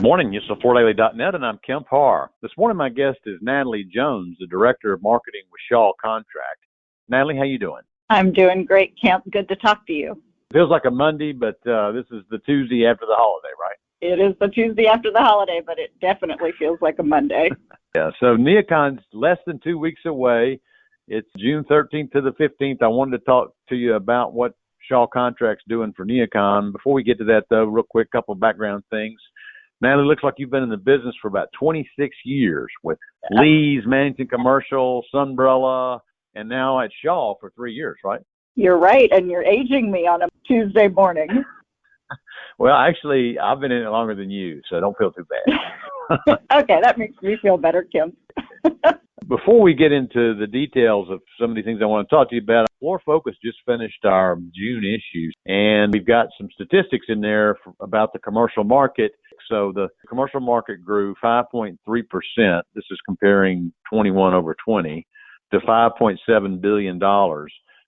Morning, it's theForDaily.net, and I'm Kemp Harr. This morning, my guest is Natalie Jones, the Director of Marketing with Shaw Contract. Natalie, how you doing? I'm doing great, Kemp. Good to talk to you. Feels like a Monday, but this is the Tuesday after the holiday, right? It is the Tuesday after the holiday, but it definitely feels like a Monday. Yeah, so NeoCon's less than 2 weeks away. It's June 13th to the 15th. I wanted to talk to you about what Shaw Contract's doing for NeoCon. Before we get to that, though, real quick, couple of background things. Natalie, looks like you've been in the business for about 26 years with Lee's, managing commercial, Sunbrella, and now at Shaw for 3 years, right? You're right, and you're aging me on a Tuesday morning. Well, actually, I've been in it longer than you, so don't feel too bad. Okay, that makes me feel better, Kim. Before we get into the details of some of the things I want to talk to you about, Floor Focus just finished our June issues, and we've got some statistics in there about the commercial market. So the commercial market grew 5.3%. This is comparing 21 over 20 to $5.7 billion,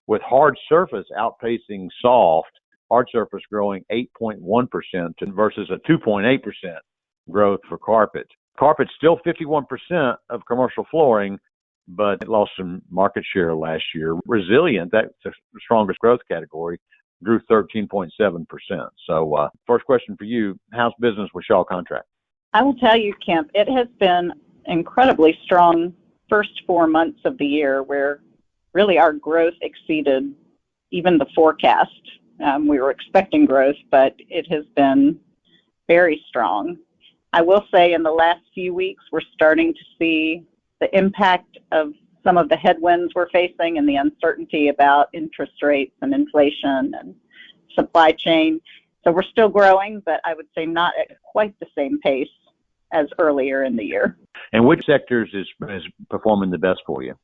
with hard surface outpacing soft, hard surface growing 8.1% versus a 2.8% growth for carpet. Carpet's still 51% of commercial flooring, but it lost some market share last year. Resilient, that's the strongest growth category, grew 13.7%. So first question for you, how's business with Shaw Contract? I will tell you, Kemp, it has been incredibly strong first 4 months of the year where really our growth exceeded even the forecast. We were expecting growth, but it has been very strong. I will say in the last few weeks, we're starting to see the impact of some of the headwinds we're facing and the uncertainty about interest rates and inflation and supply chain. So we're still growing, but I would say not at quite the same pace as earlier in the year. And which sectors is performing the best for you?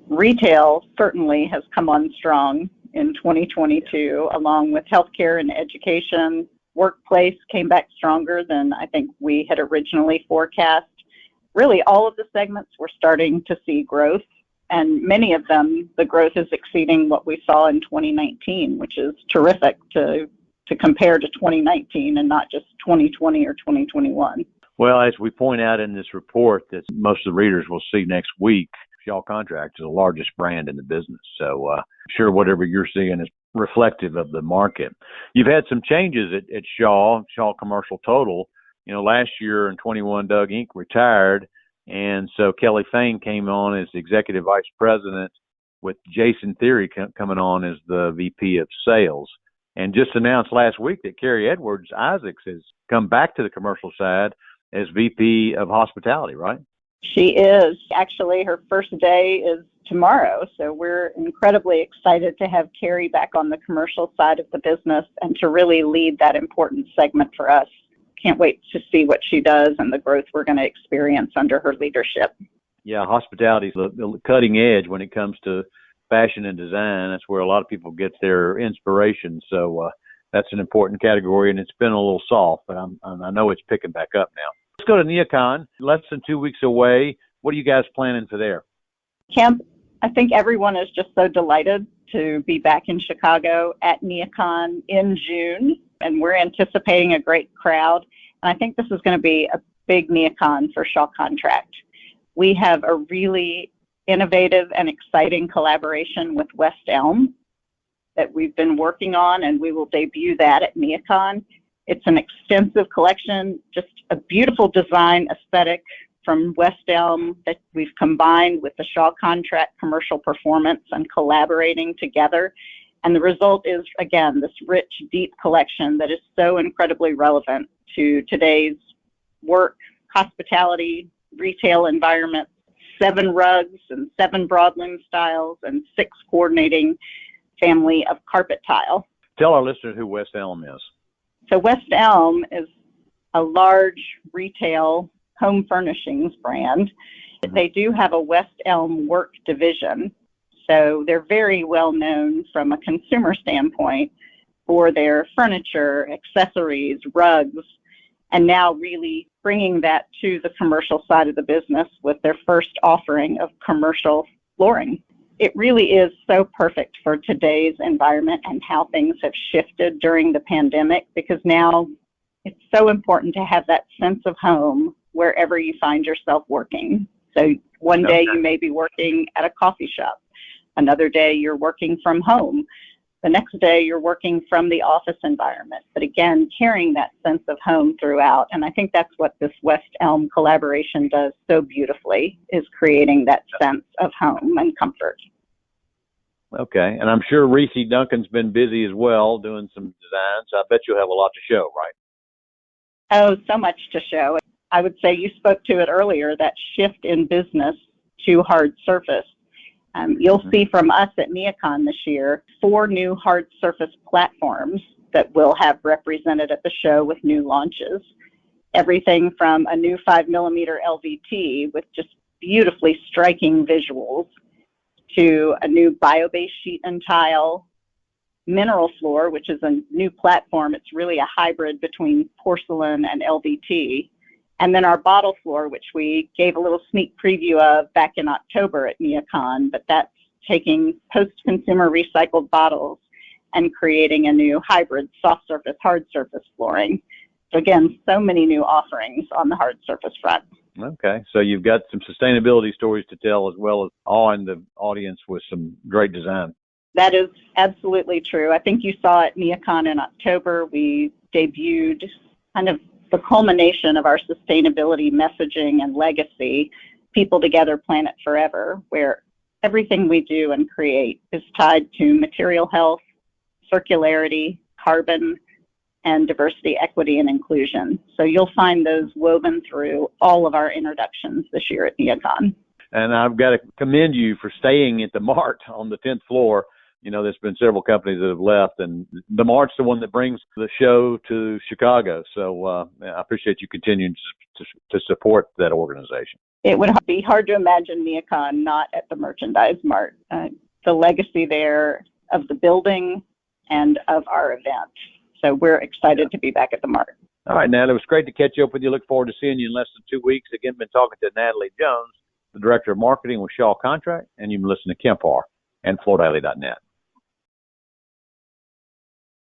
Retail certainly has come on strong in 2022, along with healthcare and education. Workplace came back stronger than I think we had originally forecast. Really, all of the segments we're starting to see growth, and many of them, the growth is exceeding what we saw in 2019, which is terrific to compare to 2019 and not just 2020 or 2021. Well, as we point out in this report that most of the readers will see next week, Shaw Contract is the largest brand in the business. So sure, whatever you're seeing is reflective of the market. You've had some changes at Shaw Commercial Total. You know, last year in 21, Doug Inc. retired, and so Kelly Fain came on as the Executive Vice President with Jason Theory coming on as the VP of Sales. And just announced last week that Carrie Edwards-Isaacs has come back to the commercial side as VP of Hospitality, right? She is. Actually, her first day is tomorrow, so we're incredibly excited to have Carrie back on the commercial side of the business and to really lead that important segment for us. Can't wait to see what she does and the growth we're going to experience under her leadership. Yeah, hospitality is the cutting edge when it comes to fashion and design. That's where a lot of people get their inspiration. So that's an important category, and it's been a little soft, but I know it's picking back up now. Let's go to NeoCon, less than 2 weeks away. What are you guys planning for there? Kemp, I think everyone is just so delighted to be back in Chicago at NeoCon in June, and we're anticipating a great crowd. And I think this is going to be a big NeoCon for Shaw Contract. We have a really innovative and exciting collaboration with West Elm that we've been working on, and we will debut that at NeoCon. It's an extensive collection, just a beautiful design aesthetic from West Elm that we've combined with the Shaw Contract commercial performance and collaborating together. And the result is, again, this rich, deep collection that is so incredibly relevant to today's work, hospitality, retail environment. 7 rugs and 7 broadloom styles and 6 coordinating family of carpet tile. Tell our listeners who West Elm is. So West Elm is a large retail home furnishings brand. They do have a West Elm work division. So they're very well known from a consumer standpoint for their furniture, accessories, rugs, and now really bringing that to the commercial side of the business with their first offering of commercial flooring. It really is so perfect for today's environment and how things have shifted during the pandemic, because now it's so important to have that sense of home wherever you find yourself working. So one day you may be working at a coffee shop. Another day you're working from home. The next day you're working from the office environment. But again, carrying that sense of home throughout. And I think that's what this West Elm collaboration does so beautifully, is creating that sense of home and comfort. Okay. And I'm sure Reese Duncan's been busy as well doing some designs. I bet you'll have a lot to show, right? Oh, so much to show. I would say you spoke to it earlier, that shift in business to hard surface. You'll see from us at NeoCon this year 4 new hard surface platforms that we'll have represented at the show with new launches. Everything from a new 5mm LVT with just beautifully striking visuals to a new bio-based sheet and tile, mineral floor, which is a new platform. It's really a hybrid between porcelain and LVT. And then our bottle floor, which we gave a little sneak preview of back in October at NeoCon, but that's taking post-consumer recycled bottles and creating a new hybrid soft surface, hard surface flooring. So again, so many new offerings on the hard surface front. Okay, so you've got some sustainability stories to tell, as well as awing the audience with some great design. That is absolutely true. I think you saw at NeoCon in October, we debuted kind of the culmination of our sustainability messaging and legacy, People Together, Planet Forever, where everything we do and create is tied to material health, circularity, carbon, and diversity, equity, and inclusion. So you'll find those woven through all of our introductions this year at NeoCon. And I've got to commend you for staying at the Mart on the 10th floor. You know, there's been several companies that have left, and the Mart's the one that brings the show to Chicago. So I appreciate you continuing to support that organization. It would be hard to imagine NeoCon not at the Merchandise Mart. The legacy there of the building and of our event. So we're excited to be back at the Mart. All right, Natalie, it was great to catch up with you. Look forward to seeing you in less than 2 weeks. Again, been talking to Natalie Jones, the Director of Marketing with Shaw Contract, and you've been listening to Kemp Harr and FloorDaily.net.